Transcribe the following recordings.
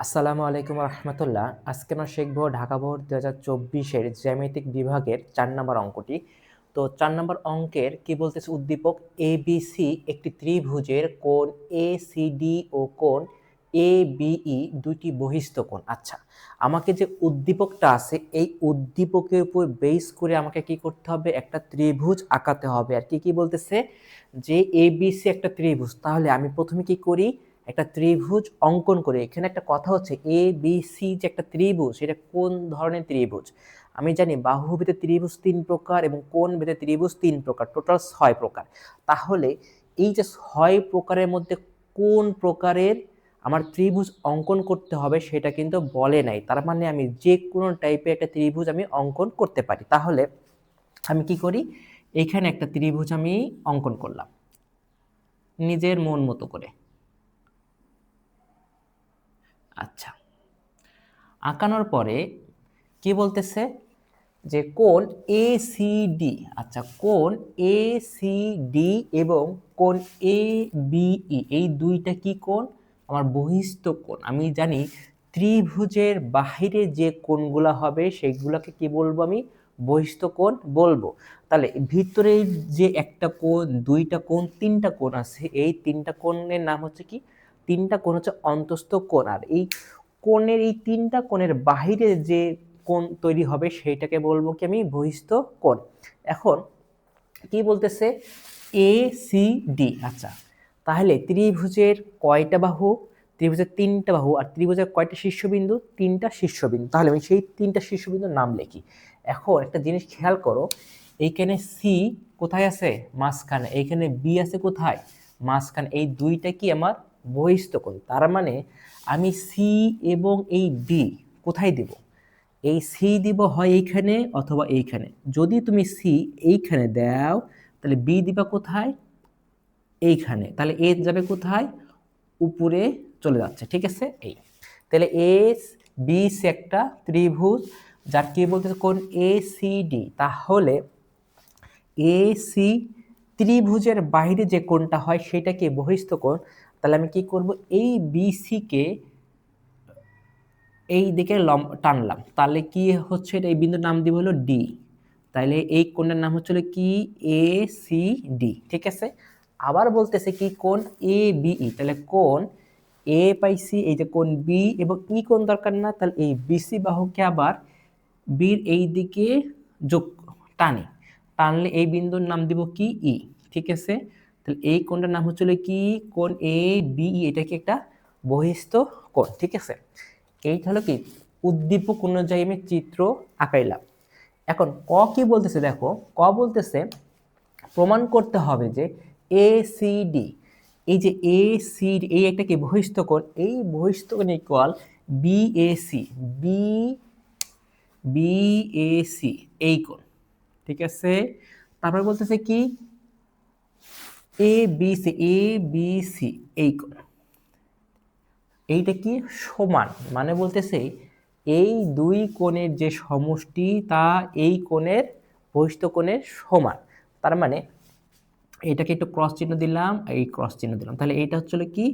আসসালামু আলাইকুম রহমতুল্লাহ। আজকে আমরা শিখব ঢাকা বোর্ড 2024-এর জ্যামিতিক বিভাগের 4 নম্বর অঙ্কটি। তো 4 নম্বর অঙ্কের কি বলতেছে, উদ্দীপক এবিসি একটি ত্রিভুজের কোণ এসিডি ও কোণ এবিই দুইটি বহিস্থ কোণ। আচ্ছা, আমাকে যে উদ্দীপকটা আছে এই উদ্দীপকের উপর বেস করে আমাকে কি করতে হবে, একটা ত্রিভুজ আঁকাতে হবে। আর কি কি বলতেছে যে এবিসি একটা ত্রিভুজ, তাহলে আমি প্রথমে কি করি, একটা ত্রিভুজ অঙ্কন করে। এখানে একটা কথা হচ্ছে এ বি সি যে একটা ত্রিভুজ, সেটা কোন ধরনের ত্রিভুজ। আমি জানি বাহুভেদে ত্রিভুজ 3 প্রকার এবং কোণ ভেদে ত্রিভুজ 3 প্রকার, টোটাল 6 প্রকার। তাহলে এই যে 6 প্রকারের মধ্যে কোন প্রকারের আমার ত্রিভুজ অঙ্কন করতে হবে সেটা কিন্তু বলে নাই। তার মানে আমি যে কোনো টাইপের একটা ত্রিভুজ আমি অঙ্কন করতে পারি। তাহলে আমি কি করি, এইখানে একটা ত্রিভুজ আমি অঙ্কন করলাম নিজের মন মতো করে। আচ্ছা, আঁকানোর পরে কি বলতেছে যে কোণ এসিডি। আচ্ছা, কোণ এসিডি এবং কোণ এবিই এই দুইটা কি কোণ, আমার বহিস্থ কোণ। আমি জানি ত্রিভুজের বাহিরে যে কোণগুলো হবে সেগুলোকে কি বলবো, আমি বহিস্থ কোণ বলবো। তাহলে ভিতরে যে একটা কোণ, দুইটা কোণ, তিনটা কোণ আছে, এই তিনটা কোণের নাম হচ্ছে কি, তিনটা কোণ হচ্ছে অন্তস্থ কোণ। আর এই কোণের এই তিনটা কোণের বাহিরে যে কোণ তৈরি হবে সেইটাকে বলবো কি আমি বহিস্থ কোণ। এখন কি বলতেছে এ সি ডি। আচ্ছা, তাহলে ত্রিভুজের কয়টা বাহু, ত্রিভুজের 3টা বাহু, আর ত্রিভুজের কয়টা শীর্ষবিন্দু, 3টা শীর্ষবিন্দু। তাহলে আমি সেই 3টা শীর্ষবিন্দুর নাম লিখি। এখন একটা জিনিস খেয়াল করো, এইখানে সি কোথায় আছে, মাঝখানে। এইখানে বি আছে কোথায়, মাঝখানে। এই দুইটা কি আমার বহিস্থ কোণ। তার মানে আমি সি এবং এই ডি কোথায় দেব, এই সি দিব হয় এইখানে অথবা এইখানে। যদি তুমি সি এইখানে দাও তাহলে বি দিবা কোথায়, এইখানে। তাহলে এ যাবে কোথায়, উপরে চলে যাচ্ছে। ঠিক আছে, এই তাহলে এস বি সি একটা ত্রিভুজ যার কি বলতেছে কোণ এ সি ডি। তাহলে এ সি ত্রিভুজের বাইরে যে কোণটা হয় সেটাকে বহিস্থ কোণ। তাহলে আমি কি করব, এই বি সি কে এই দিকে টানলাম, তাহলে কি হচ্ছে, এই বিন্দুর নাম দিব হলো ডি। তাহলে এই কোণের নাম হচ্ছে কি এ সি ডি। ঠিক আছে, আবার বলতেছে কি কোণ এ বিই। তাহলে কোণ এ পাইছি, এই যে কোণ বি এবং ই কোণ দরকার না, তাহলে এই বিসি বাহুকে আবার বির এই দিকে যোগ টানি, টানলে এই বিন্দুর নাম দিব কি ই। ঠিক আছে, তাহলে এই কোণটার নাম হচ্ছে কি কোণ এ বিই, এটা কি একটা বহিস্থ কোণ। ঠিক আছে, এইটা হলো কি উদ্দীপক অনুযায়ী আমি চিত্র আঁকাইলাম। এখন ক কি বলতেছে, দেখো ক বলতেছে প্রমাণ করতে হবে যে এ সি ডি, এই যে এ সি এই একটা কি বহিস্থ কোণ, এই বহিস্থ কোণ equal B A C, B B A C এই কোণ। ঠিক আছে, তারপর বলতেছে কি A B C, A B C এই কোণ। এইটা কি সমান, মানে বলতেছে এই দুই কোণের যে সমষ্টি তা এই কোণের বহিস্থ কোণের সমান। তার মানে এটাকে একটু ক্রস চিহ্ন দিলাম, এই ক্রস চিহ্ন দিলাম। তাহলে এইটা হচ্ছে কি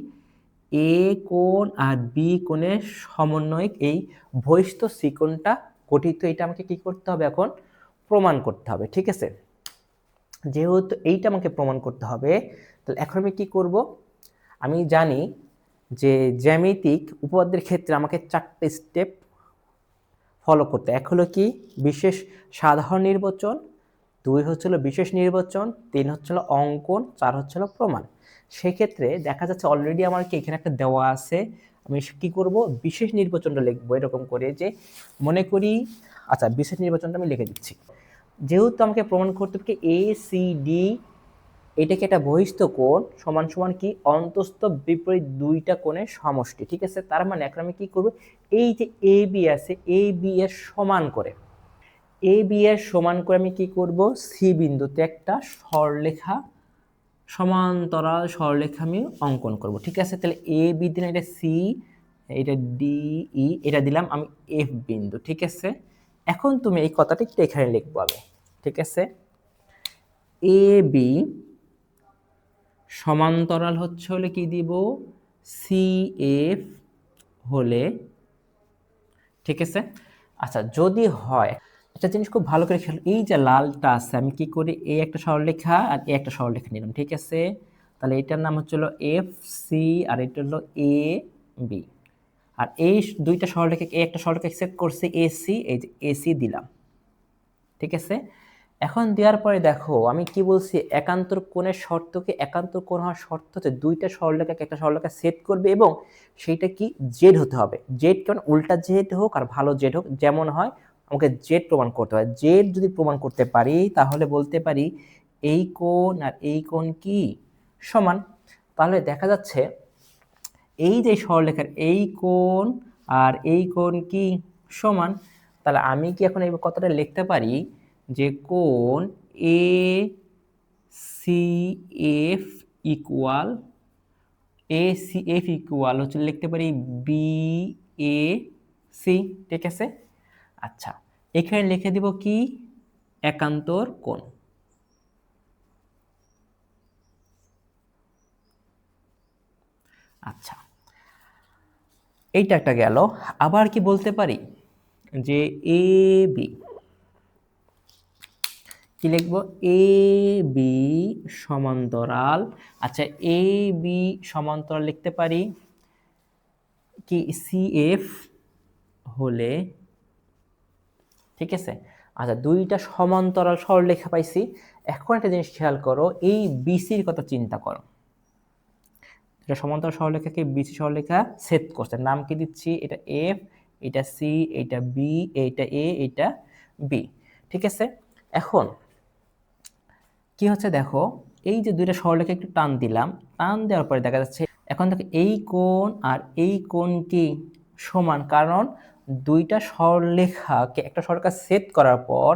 এ কোণ আর বি কোণের সমন্বয়ক এই বহিস্থ সি কোণটা গঠিত। এটা আমাকে কি করতে হবে, এখন প্রমাণ করতে হবে। ঠিক আছে, যেহেতু এইটা আমাকে প্রমাণ করতে হবে, তাহলে এখন আমি কি করব, আমি জানি যে জ্যামিতিক উপপাদ্যের ক্ষেত্রে আমাকে 4টে স্টেপ ফলো করতে। এক হলো কি বিশেষ সাধারণ নির্বাচন, 2 হচ্ছিল বিশেষ নির্বাচন, 3 হচ্ছিল অঙ্কন, 4 হচ্ছিল প্রমাণ। সেক্ষেত্রে দেখা যাচ্ছে অলরেডি আমার কি এখানে একটা দেওয়া আছে, আমি কি করব বিশেষ নির্বাচনটা লিখবো এরকম করে যে মনে করি। আচ্ছা, বিশেষ নির্বাচনটা আমি লিখে দিচ্ছি। যেহেতু আমাকে প্রমাণ করতে হবে এ সি ডি এটাকে একটা বহিস্থ কোণ সমান সমান কি অন্তস্থ বিপরীত দুইটা কোণের সমষ্টি। ঠিক আছে, তার মানে এখন আমি কি করব, এই যে এ বি আছে এ বি এর সমান করে, এ বি এর সমান করে আমি কি করব, সি বিন্দুতে একটা সরলরেখা, সমান্তরাল সরলরেখা আমি অঙ্কন করব। ঠিক আছে, তাহলে এ বি দিলাম, এটা সি, এটা ডি ই, এটা দিলাম আমি এফ বিন্দু। ঠিক আছে, এখন তুমি এই কথাটা একটু এখানে লিখবো আমি। ঠিক আছে, এ বি সমান্তরাল হচ্ছে হলে কি দিব, সি এফ হলে, ঠিক আছে। আচ্ছা, যদি হয়, একটা জিনিস খুব ভালো করে খেয়াল, এই যে লালটা আছে আমি কি করি, এ একটা সরলরেখা আর এ একটা সরলরেখা নিলাম, ঠিক আছে। তাহলে এটার নাম হচ্ছিল এফ সি আর এটা হলো এ বি। আর এই দুইটা সরলরেখা, এ একটা সরলরেখা সেট করছে এসি, এই যে এসি দিলাম, ঠিক আছে। এখন দেওয়ার পরে দেখো আমি কি বলছি, একান্তর কোণের শর্তকে, একান্তর কোণ হওয়ার শর্ত হচ্ছে দুইটা সরলরেখাকে একটা সরলরেখা সেট করবে এবং সেইটা কি জেড হতে হবে। জেড কেমন, উল্টা জেড হোক আর ভালো জেড হোক, যেমন হয় আমাকে জেড প্রমাণ করতে হয়। জেড যদি প্রমাণ করতে পারি তাহলে বলতে পারি এই কোণ আর এই কোণ কি সমান। তাহলে দেখা যাচ্ছে এই যে সরলরেখার এই কোণ আর এই কোণ কি সমান। তাহলে আমি কি এখন এই কথাটা লিখতে পারি যে কোণ A C F equal, A C F equal হচ্ছে লিখতে পারি বি এ সি, ঠিক আছে। আচ্ছা, এখানে লিখে দিব কি একান্তর কোণ। আচ্ছা, এইটা একটা গেল। আবার কি বলতে পারি যে এ বি, কি লিখবো, এ বি সমান্তরাল। আচ্ছা, এ বি সমান্তরাল লিখতে পারি কি সি এফ হলে, ঠিক আছে। আচ্ছা, দুইটা সমান্তরাল সরলরেখা পাইছি। এখন একটা জিনিস খেয়াল করো, এই বিসির কথা চিন্তা করো। এটা সমান্তরাল সরলরেখাকে বিসি সরলরেখা ছেদ করছে, নাম কি দিচ্ছি, এটা এফ, এটা সি, এটা বি, এটা এ, এটা বি, ঠিক আছে। এখন কি হচ্ছে দেখো, এই যে দুইটা সরলরেখা একটু টান দিলাম, টান দেওয়ার পরে দেখা যাচ্ছে এখন দেখো এই কোণ আর এই কোণ কি সমান, কারণ দুইটা সরলরেখাকে একটা সরলরেখা সেট করার পর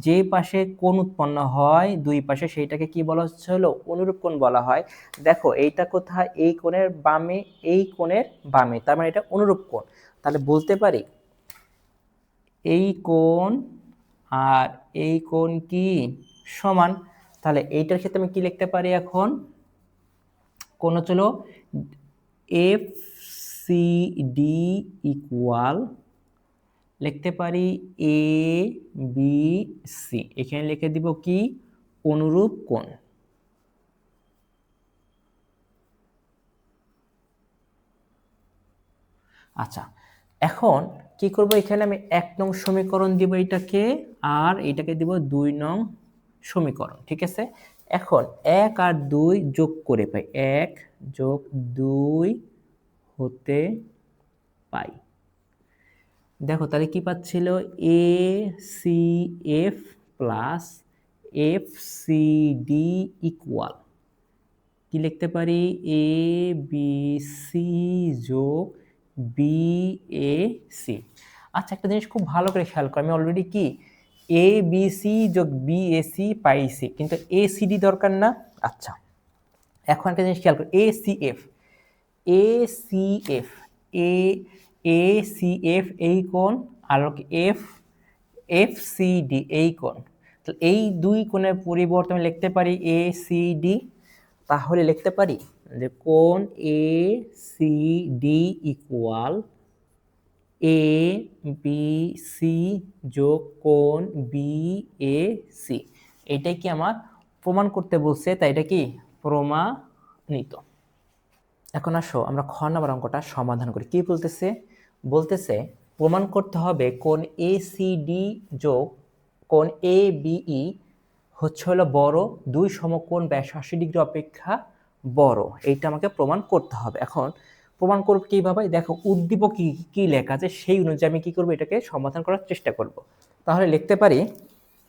যে পাশে কোণ উৎপন্ন হয় দুই পাশে, সেইটাকে কি বলা হচ্ছে, হলো অনুরূপ কোণ বলা হয়। দেখো এইটা কোথায়, এই কোণের বামে, এই কোণের বামে, তার মানে এটা অনুরূপ কোণ। তাহলে বলতে পারি এই কোণ আর এই কোণ কি সমান। তাহলে এইটার ক্ষেত্রে আমি কি লিখতে পারি এখন, কোণ হলো এফ সি ডি ইকুয়াল, লিখতে পারি এ বি সি, এখানে লিখে দিব কি অনুরূপ কোণ। আচ্ছা, এখন কি করব, এখানে আমি 1 নং সমীকরণ দিব এটাকে, আর এটাকে দিব 2 নং সমীকরণ, ঠিক আছে। এখন 1 আর 2 যোগ করে পাই, 1 যোগ 2 হতে পাই। দেখো তাহলে কি পাচ্ছিল, A C F plus F C D equal, কি লিখতে পারি, এ বি সি যোগ বি এ সি। আচ্ছা, একটা জিনিস খুব ভালো করে খেয়াল করো, আমি অলরেডি কি এ বি সি যোগ বি এ সি পাইছি, কিন্তু এ সি ডি দরকার না। আচ্ছা, এখন একটা জিনিস খেয়াল করো, A C F, A C F, A A C F এই কোণ, আর এফ এফ সি ডি এই কোণ। তো এই দুই কোণের পরিবর্তে আমি লিখতে পারি এ সি ডি। তাহলে লিখতে পারি যে কোণ A C D equal A B C যোগ কোণ বি এ সি। এটাই কি আমার প্রমাণ করতে বলছে, তাই এটা কি প্রমাণিত। এখন আসো আমরা খ নাম্বার অঙ্কটা সমাধান করি। কি বলতেছে, বলতেছে প্রমাণ করতে হবে কোণ এ সি ডি যোগ কোণ এ বিই হচ্ছে হলো বড়, দুই সমকোণ ব্যাস 80 ডিগ্রি অপেক্ষা বড়, এইটা আমাকে প্রমাণ করতে হবে। এখন প্রমাণ করব কিভাবে, দেখো উদ্দীপক কি কি লেখা আছে সেই অনুযায়ী আমি কি করব, এটাকে সমাধান করার চেষ্টা করব। তাহলে লিখতে পারি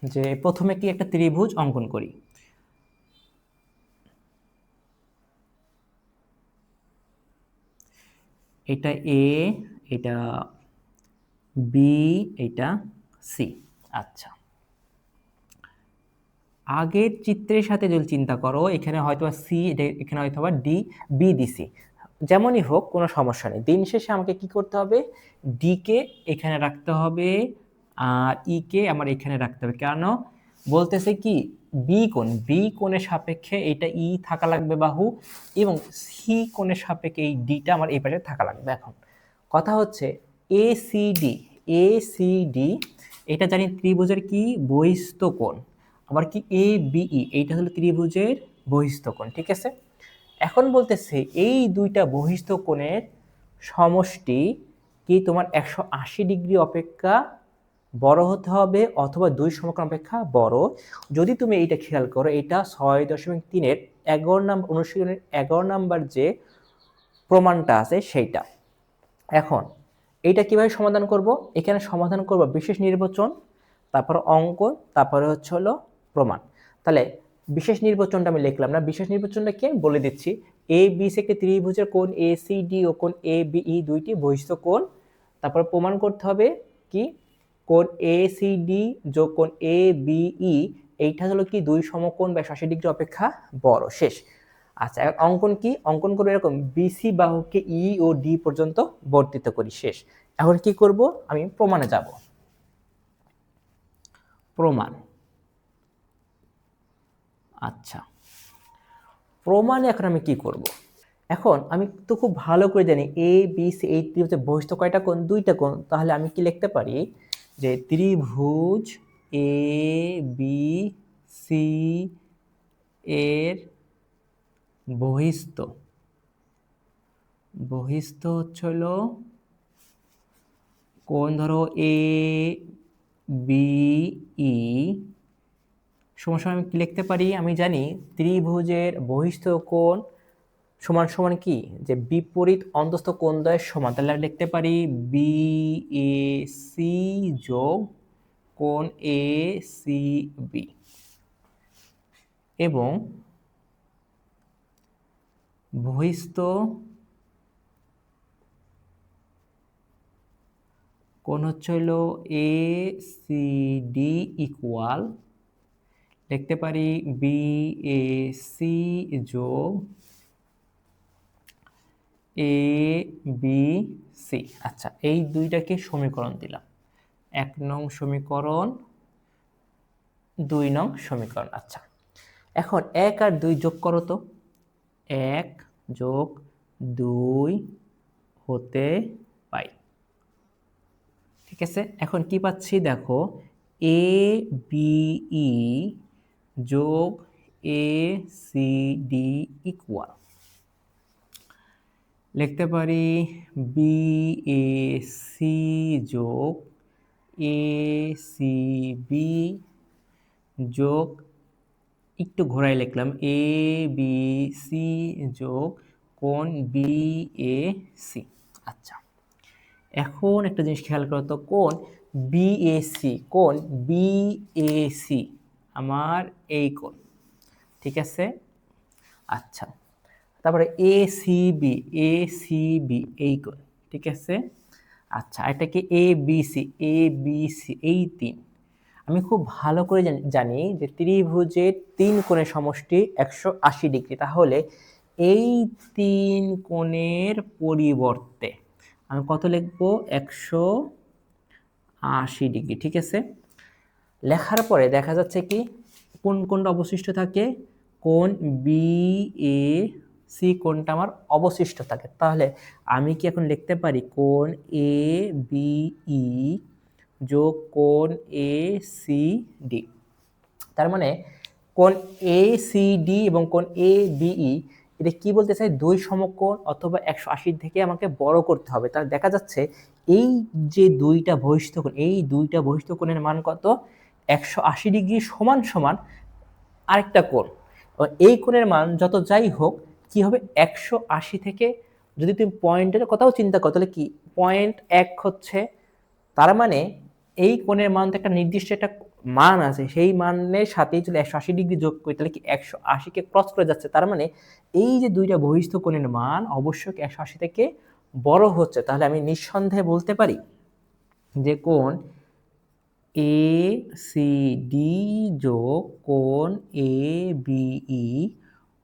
যে প্রথমে কি একটা ত্রিভুজ অঙ্কন করি, এটা এ, এটা বি, এটা সি। আচ্ছা, আগের চিত্রের সাথে যদি চিন্তা করো, এখানে হয়তো সি, এখানে হয়তো ডি, বি দিছি, যেমনই হোক কোনো সমস্যা নেই। দিন শেষে আমাকে কি করতে হবে, ডি কে এখানে রাখতে হবে আর ই কে আমার এখানে রাখতে হবে। কেন বলতেছে কি, বি কোণ, বি কোণের সাপেক্ষে এটা ই থাকা লাগবে বাহু, এবং সি কোণের সাপেক্ষে এই ডিটা আমার এই পাশে থাকা লাগবে। এখন কথা হচ্ছে এসিডি, এসিডি এটা জানি ত্রিভুজের কি বহিস্থ কোণ, আবার কি এ বিই এইটা হলো ত্রিভুজের বহিস্থ কোণ, ঠিক আছে। এখন বলতেছে এই দুইটা বহিস্থ কোণের সমষ্টি কি তোমার 180 ডিগ্রি অপেক্ষা বড় হতে হবে অথবা দুই সমকোণ অপেক্ষা বড়। যদি তুমি এইটা খেয়াল করো, এটা 6.3-এর 11 নম্বর অনুশীলনের 11 নম্বর যে প্রমাণটা আছে সেইটা। এখন এইটা কিভাবে সমাধান করব? এখানে সমাধান করব বিশেষ নির্বাচন, তারপর অঙ্কন, তারপরে হচ্ছে হলো প্রমাণ। তাহলে বিশেষ নির্বাচনটা আমি লিখলাম না, বিশেষ নির্বাচনটা কি আমি বলে দিচ্ছি। এ বি সি একটি ত্রিভুজের কোণ এ সি ডি ও কোণ এ বিই দুইটি বহিস্থ কোণ। তারপর প্রমাণ করতে হবে কি কোণ এ সি ডি যোগ কোণ এ বিই এইটা হলো কি দুই সমকোণ বা 180 ডিগ্রি অপেক্ষা বড়। শেষ। আচ্ছা, এখন অঙ্কন কি? অঙ্কন করবো এরকম, বিসি বাহুকে ই ও ডি পর্যন্ত বর্ধিত করি। শেষ। এখন কি করব? আমি প্রমাণে যাব। প্রমাণ। আচ্ছা, প্রমাণে এখন আমি কি করব? এখন আমি তো খুব ভালো করে জানি এ বি সি এই ত্রিভুজের বহিস্থ কয়টা কোণ? দুইটা কোণ। তাহলে আমি কি লিখতে পারি যে ত্রিভুজ এ বি সি এর বহিস্থ হচ্ছে হলো কোণ ধরো এ বি ই সমান আমি কি লিখতে পারি? আমি জানি ত্রিভুজের বহিস্থ কোণ সমান সমান কি যে বিপরীত অন্তস্থ কোণদ্বয়ের সমান। তাহলে আমি লিখতে পারি বি এ সি যোগ কোণ এ সি বি, এবং বহিস্থ কোণ হচ্ছে হলো এ সি ডি ইকুয়াল লিখতে পারি বি এ সি যোগ এ বি সি। আচ্ছা, এই দুইটাকে সমীকরণ দিলাম, 1 নং সমীকরণ, 2 নং সমীকরণ। আচ্ছা, এখন 1 আর 2 যোগ করো তো। 1 যোগ 2 হতে পাই, ঠিক আছে। এখন কি পাচ্ছি দেখো, এ বিই যোগ এ সি ডি ইকুয়াল লিখতে পারি বি এ সি যোগ এ সি বি যোগ একটু ঘোরায় লিখলাম এ বি সি যোগ কোণ বি এ সি। আচ্ছা, এখন একটা জিনিস খেয়াল করো তো, কোণ বিএসি, কোণ বিএসি আমার এই কোণ, ঠিক আছে। আচ্ছা, তারপরে এসিবি, এসিবি এই কোণ, ঠিক আছে। আচ্ছা, এটা কি এবিসি, এবিসি এই তিন। আমি খুব ভালো করে জানি যে ত্রিভুজের তিন কোণের সমষ্টি 180 ডিগ্রি। তাহলে এই তিন কোণের পরিবর্তে আমি কত লিখব? 180 ডিগ্রি, ঠিক আছে। লেখার পরে দেখা যাচ্ছে কি কোন কোণটা অবশিষ্ট থাকে? কোণ বি এ সি কোণটা আমার অবশিষ্ট থাকে। তাহলে আমি কি এখন লিখতে পারি কোণ এ বি ই যোগ কোণ এ সি ডি। তার মানে কোণ এ সি ডি এবং কোণ এ বিই এটা কি বলতে চাই? দুই সমকোণ অথবা 180 থেকে আমাকে বড় করতে হবে। তাহলে দেখা যাচ্ছে এই যে দুইটা বহিস্থ কোণ, এই দুইটা বহিস্থ কোণের মান কত? 180 ডিগ্রি সমান সমান আরেকটা কোণ। এই কোণের মান যত যাই হোক কি হবে? 180 থেকে যদি তুমি পয়েন্টের কথাও চিন্তা করো তাহলে কি 0.1 হচ্ছে। তার মানে এই কোণের মান তো একটা নির্দিষ্ট একটা মান আছে, সেই মানের সাথেই যদি 180 ডিগ্রি যোগ করি তাহলে কি 180-কে ক্রস করে যাচ্ছে। তার মানে এই যে দুইটা বহিস্থ কোণের মান অবশ্যই 180 থেকে বড় হচ্ছে। তাহলে আমি নিঃসন্দেহে বলতে পারি যে কোণ এ সি ডি যোগ কোণ এ বিই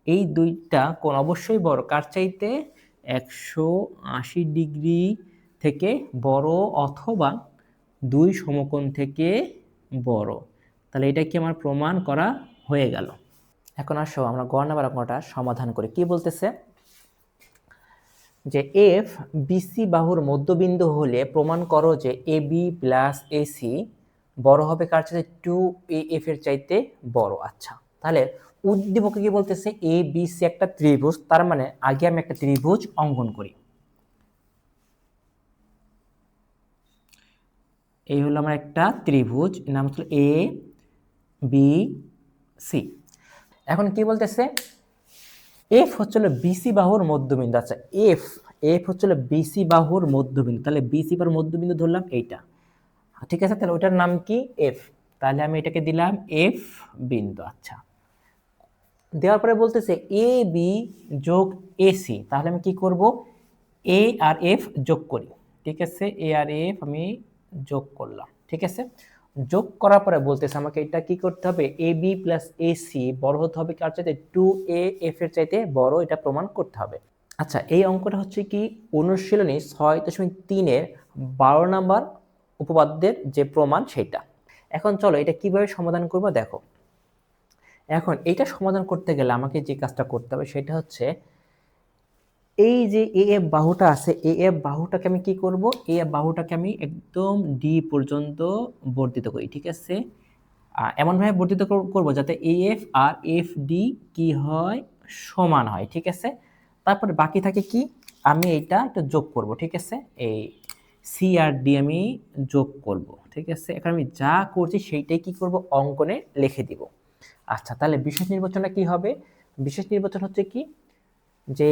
এই দুইটা কোণ অবশ্যই বড়, কার চাইতে? 180 ডিগ্রি থেকে বড় অথবা দুই সমকোণ থেকে বড়। তাহলে এটা কি আমার প্রমাণ করা হয়ে গেল। এখন আসো আমরা গ নাম্বার অঙ্কটা সমাধান করি। কি বলতেছে? যে এফ বিসি বাহুর মধ্যবিন্দু হলে প্রমাণ করো যে এ বি প্লাস এসি বড় হবে কার চাইতে, টু এ এফ এর চাইতে বড়। আচ্ছা, তাহলে উদ্দীপকে কি বলতেছে, এ বি সি একটা ত্রিভুজ, তার মানে আগে আমি একটা ত্রিভুজ অঙ্কন করি। এই হলো আমার একটা ত্রিভুজ, নাম হচ্ছে এ বি সি। এখন কি বলতেছে, এফ হচ্ছিল বিসি বাহুর মধ্যবিন্দু। আচ্ছা, এফ এফ হচ্ছিল বিসি বাহুর মধ্যবিন্দু, তাহলে বিসি বাহুর মধ্যবিন্দু ধরলাম এইটা, ঠিক আছে। তাহলে ওটার নাম কি, এফ। তাহলে আমি এটাকে দিলাম এফ বিন্দু। আচ্ছা, দেওয়ার পরে বলতেছে এ বি যোগ এসি, তাহলে আমি কি করব, এ আর এফ যোগ করি, ঠিক আছে। এ আর এফ আমি যোগ করলাম, ঠিক আছে। যোগ করার পরে বলতেছে আমাকে এটা কি করতে হবে, এ বি প্লাস এসি বড় হতে হবে কার চাইতে, টু এ এফ এর চাইতে বড়, এটা প্রমাণ করতে হবে। আচ্ছা, এই অঙ্কটা হচ্ছে কি অনুশীলনী 6.3-এর 12 নাম্বার উপপাদ্যের যে প্রমাণ সেটা। এখন চলো এটা কিভাবে সমাধান করব দেখো। এখন এইটা সমাধান করতে গেলে আমাকে যে কাজটা করতে হবে সেটা হচ্ছে, এই যে এ এফ বাহুটা আছে, এ এফ বাহুটাকে আমি কি করব, এ এফ বাহুটাকে আমি একদম ডি পর্যন্ত বর্ধিত করি, ঠিক আছে। এমনভাবে বর্ধিত করব যাতে এ এফ আর এফ ডি কি হয়, সমান হয়, ঠিক আছে। তারপরে বাকি থাকে কি, আমি এইটা একটু যোগ করব, ঠিক আছে। এই সি আর ডি আমি যোগ করব, ঠিক আছে। এখন আমি যা করছি সেইটাই কি করব, অঙ্কনে লিখে দিব। আচ্ছা, তাহলে বিশেষ নির্বাচনটা কি হবে, বিশেষ নির্বাচন হচ্ছে কি, যে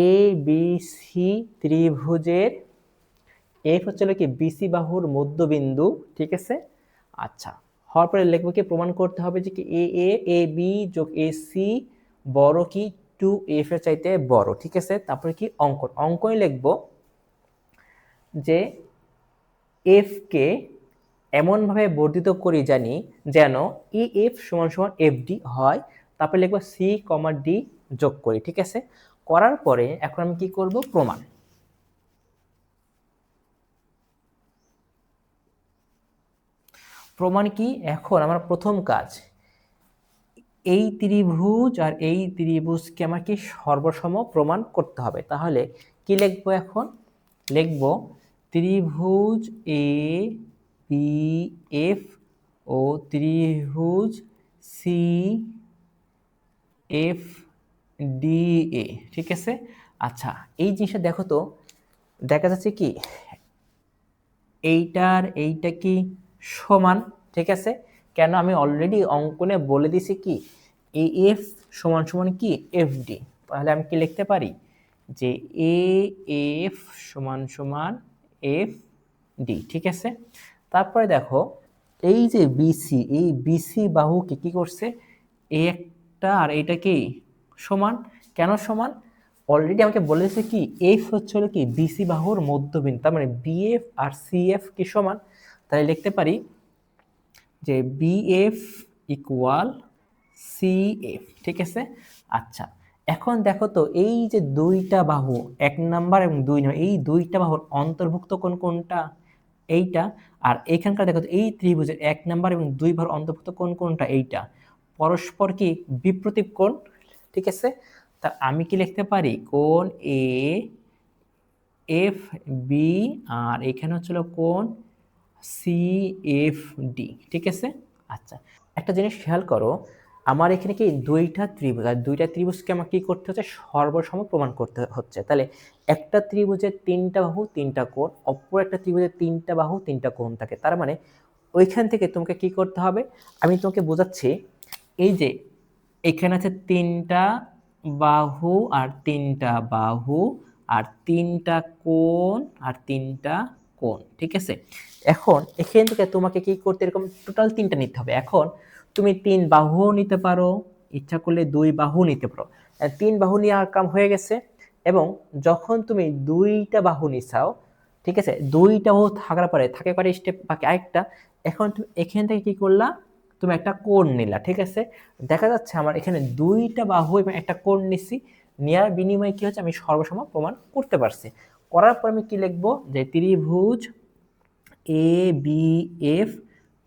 এ বি সি ত্রিভুজের এফ হচ্ছে কি বিসি বাহুর মধ্যবিন্দু, ঠিক আছে। আচ্ছা, হওয়ার পরে লিখবো কি, প্রমাণ করতে হবে যে কি এ এ এ বি যোগ এ সি বড় কি, টু এফ এর চাইতে বড়, ঠিক আছে। তারপরে কি অঙ্কন, অঙ্কনে লিখবো যে এফ কে এমনভাবে বর্ধিত করি জানি যেন ই এফ সমান সমান এফ ডি হয়। তারপরে লিখবো সি কমা ডি যোগ করি, ঠিক আছে। করার পরে এখন আমি কি করব, প্রমাণ। প্রমাণ কি, এখন আমার প্রথম কাজ, এই ত্রিভুজ আর এই ত্রিভুজকে আমাকে সর্বসম প্রমাণ করতে হবে। তাহলে কি লিখবো, এখন লিখবো ত্রিভুজ এ বি এফ ও ত্রিভুজ সি এফ ডি এ, ঠিক আছে। আচ্ছা, এই জিনিসটা দেখো তো, দেখা যাচ্ছে কি এইটার এইটা কি সমান, ঠিক আছে। কেন, আমি অলরেডি অঙ্কনে বলে দিছি কি এ এফ সমান সমান কি এফ ডি। তাহলে আমি কি লিখতে পারি যে এ এফ সমান সমান এফ ডি, ঠিক আছে। তারপরে দেখো এই যে বিসি, এই বিসি বাহুকে কি করছে, এই একটা আর এইটা কি সমান। কেন সমান, অলরেডি আমাকে বলেছে কি এফ হচ্ছে হলো কি বিসি বাহুর মধ্যবিন্দু, তার মানে বিএফ আর সিএফ কি সমান। তাহলে লিখতে পারি যে বিএফ ইকুয়াল সিএফ, ঠিক আছে। আচ্ছা, এখন দেখো তো এই যে দুইটা বাহু, এক নাম্বার এবং দুই নাম্বার, এই দুইটা বাহুর অন্তর্ভুক্ত কোণ কোনটা, এইটা। আর এখানকার দেখো তো এই ত্রিভুজের এক নাম্বার এবং দুই বাহুর অন্তর্ভুক্ত কোণ কোনটা, এইটা। পরস্পর কি বিপ্রতীপ কোণ, ঠিক আছে। তা আমি কি লিখতে পারি, কোণ এ এফ বি আর এখানে হচ্ছিল কোণ সি এফ ডি, ঠিক আছে। আচ্ছা, একটা জিনিস খেয়াল করো, আমার এখানে কি দুইটা ত্রিভুজ, আর দুইটা ত্রিভুজকে আমার কি করতে হচ্ছে, সর্বসম প্রমাণ করতে হচ্ছে। তাহলে একটা ত্রিভুজের তিনটা বাহু তিনটা কোণ, অপর একটা ত্রিভুজের তিনটা বাহু তিনটা কোণ থাকে। তার মানে ওইখান থেকে তোমাকে কি করতে হবে, আমি তোমাকে বোঝাচ্ছি। এই যে এখানে আছে তিনটা বাহু আর তিনটা বাহু আর তিনটা কোণ আর তিনটা কোণ, ঠিক আছে। এখন এখান থেকে তোমাকে কি করতে, এরকম টোটাল তিনটা নিতে হবে। এখন তুমি তিন বাহুও নিতে পারো, ইচ্ছা করলে দুই বাহু নিতে পারো। তিন বাহু নেওয়ার কাম হয়ে গেছে। এবং যখন তুমি দুইটা বাহু নিছাও, ঠিক আছে, দুইটা বাহু থাকার পরে থাকে পারে স্টেপ বাকি আরেকটা। এখন তুমি এখান থেকে কি করলা, তুমি একটা কোণ নিলা, ঠিক আছে। দেখা যাচ্ছে আমার এখানে দুইটা বাহু এবং একটা কোণ নিছি, নেওয়ার বিনিময়ে কি হচ্ছে, আমি সর্বসম প্রমাণ করতে পারছি। করার পর আমি কি লিখবো, যে ত্রিভুজ এ বি এফ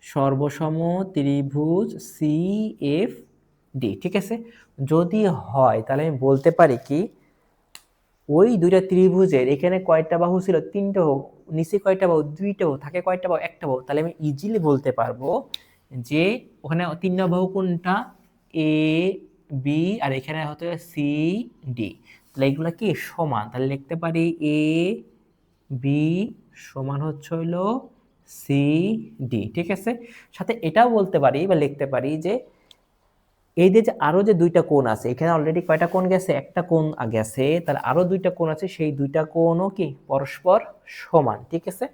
সর্বসম ত্রিভুজ সি এফ ডি, ঠিক আছে। যদি হয় তাহলে আমি বলতে পারি কি ওই দুইটা ত্রিভুজের এখানে কয়টা বাহু ছিল? তিনটা বাহু। নিচে কয়টা বাহু? দুইটা বাহু। থাকে কয়টা বাহু? একটা বাহু। তাহলে আমি ইজিলি বলতে পারবো যে ওখানে তিন নম্বর বাহু কোনটা? এ বি, আর এখানে হতে সি ডি। তাহলে এগুলা কি সমান? তাহলে লিখতে পারি এ বি সমান হচ্ছে হইলো সি ডি। ঠিক আছে, সাথে এটাও বলতে পারি বা লিখতে পারি যে এই যে আরো যে দুইটা কোণ আছে, এখানে অলরেডি কয়টা কোণ গেছে? একটা কোণ গেছে, তাহলে আরো দুইটা কোণ আছে, সেই দুইটা কোণও কি পরস্পর সমান। ঠিক আছে,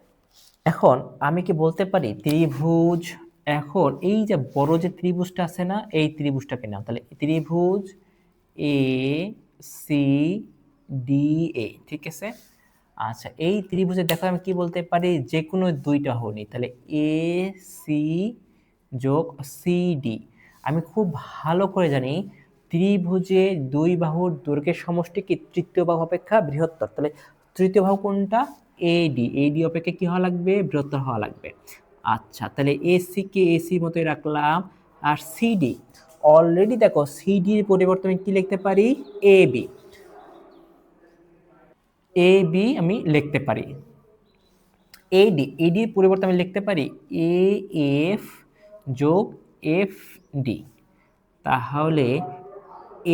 এখন আমি কি বলতে পারি ত্রিভুজ, এখন এই যে বড় যে ত্রিভুজটা আছে না, এই ত্রিভুজটাকে নাও। তাহলে ত্রিভুজ এ সি ডি এ। ঠিক আছে, আচ্ছা এই ত্রিভুজে দেখো আমি কি বলতে পারি, যে কোনো দুইটা হনি। তাহলে এ সি যোগ সি ডি। আমি খুব ভালো করে জানি ত্রিভুজে দুই বাহুর দৈর্ঘ্যের সমষ্টি কি তৃতীয় বাহু অপেক্ষা বৃহত্তর। তাহলে তৃতীয় বাহু কোনটা? এডি। এডি অপেক্ষা কি হওয়া লাগবে? বৃহত্তর হওয়া লাগবে। আচ্ছা, তাহলে এসি কে এসির মতোই রাখলাম। আর সিডি, অলরেডি দেখো সিডি এর পরিবর্তে আমি কি লিখতে পারি? A B. এ বি আমি লিখতে পারি। এডি, এডির পরিবর্তে আমি লিখতে পারি এ এফ যোগ এফ ডি। তাহলে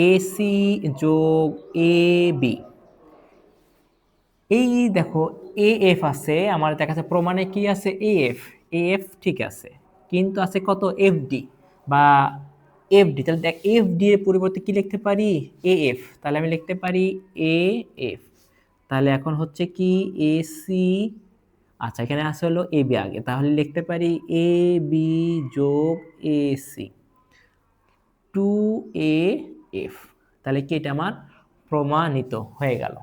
এসি যোগ এ বি। এই দেখো এ এফ আছে, আমার দেখা যাচ্ছে প্রমাণে কি আছে? A F. এ এফ ঠিক আছে, কিন্তু আছে কত? এফ ডি বা এফ ডি। তাহলে দেখ এফ ডি এর পরিবর্তে কি লিখতে পারি? A F. তাহলে আমি লিখতে পারি এ এফ। তাহলে এখন হচ্ছে কি এসি, আচ্ছা এখানে আছে হলো এ বি আগে, তাহলে লিখতে পারি এ বি যোগ এসি টু এ এফ। তাহলে কি এটা আমার প্রমাণিত হয়ে গেল।